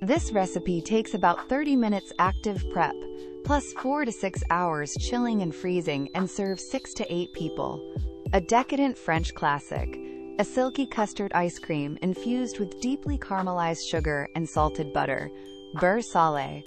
This recipe takes about 30 minutes active prep, plus 4 to 6 hours chilling and freezing, and serves 6 to 8 people. A decadent French classic, a silky custard ice cream infused with deeply caramelized sugar and salted butter, beurre salé,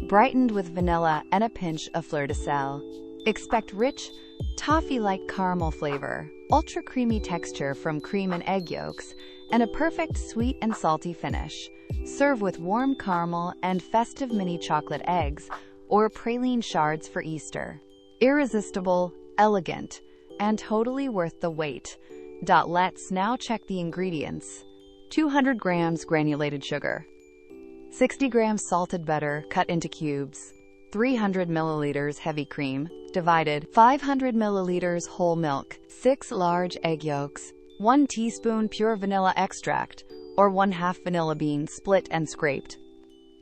brightened with vanilla and a pinch of fleur de sel. Expect rich, toffee-like caramel flavor, ultra-creamy texture from cream and egg yolks, and a perfect sweet and salty finish. Serve with warm caramel and festive mini chocolate eggs or praline shards for Easter. Irresistible, elegant, and totally worth the wait. Let's now check the ingredients. 200 grams granulated sugar, 60 grams salted butter cut into cubes, 300 milliliters heavy cream, divided, 500 milliliters whole milk, 6 large egg yolks, 1 teaspoon pure vanilla extract, or 1/2 vanilla bean split and scraped,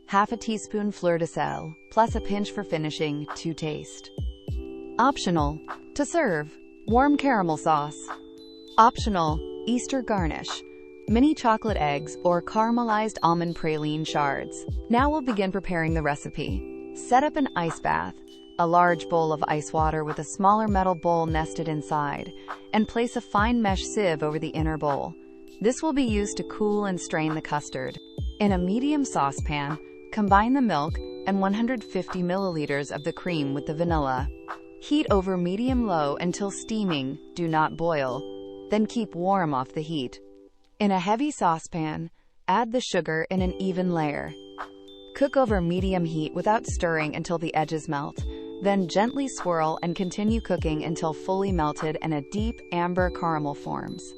half a teaspoon fleur de sel, plus a pinch for finishing, to taste. Optional. To serve, warm caramel sauce. Optional, Easter garnish, mini chocolate eggs or caramelized almond praline shards. Now we'll begin preparing the recipe. Set up an ice bath, a large bowl of ice water with a smaller metal bowl nested inside, and place a fine mesh sieve over the inner bowl. This will be used to cool and strain the custard. In a medium saucepan, combine the milk and 150 milliliters of the cream with the vanilla. Heat over medium-low until steaming, do not boil. Then keep warm off the heat. In a heavy saucepan, add the sugar in an even layer. Cook over medium heat without stirring until the edges melt. Then gently swirl and continue cooking until fully melted and a deep amber caramel forms.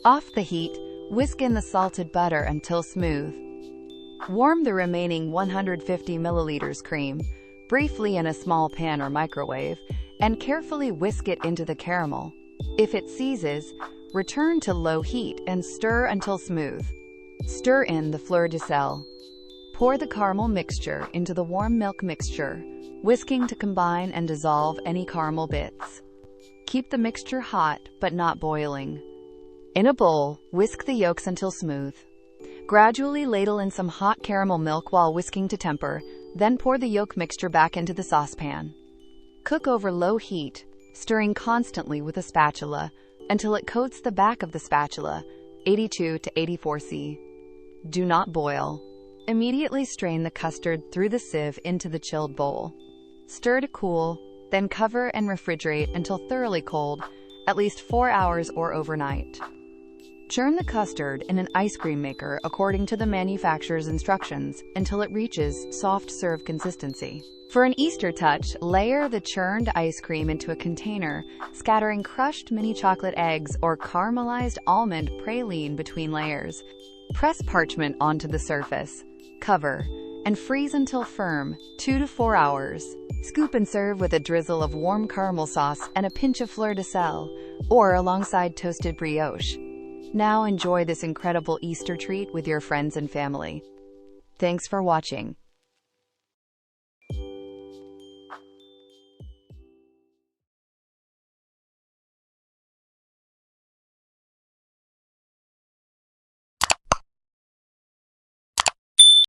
Off the heat, whisk in the salted butter until smooth. Warm the remaining 150 milliliters cream, briefly in a small pan or microwave, and carefully whisk it into the caramel. If it seizes, return to low heat and stir until smooth. Stir in the fleur de sel. Pour the caramel mixture into the warm milk mixture, whisking to combine and dissolve any caramel bits. Keep the mixture hot but not boiling. In a bowl, whisk the yolks until smooth. Gradually ladle in some hot caramel milk while whisking to temper, then pour the yolk mixture back into the saucepan. Cook over low heat, stirring constantly with a spatula until it coats the back of the spatula, 82 to 84 C. Do not boil. Immediately strain the custard through the sieve into the chilled bowl. Stir to cool, then cover and refrigerate until thoroughly cold, at least 4 hours or overnight. Churn the custard in an ice cream maker according to the manufacturer's instructions until it reaches soft serve consistency. For an Easter touch, layer the churned ice cream into a container, scattering crushed mini chocolate eggs or caramelized almond praline between layers. Press parchment onto the surface, cover, and freeze until firm, 2 to 4 hours. Scoop and serve with a drizzle of warm caramel sauce and a pinch of fleur de sel, or alongside toasted brioche. Now enjoy this incredible Easter treat with your friends and family. Thanks for watching.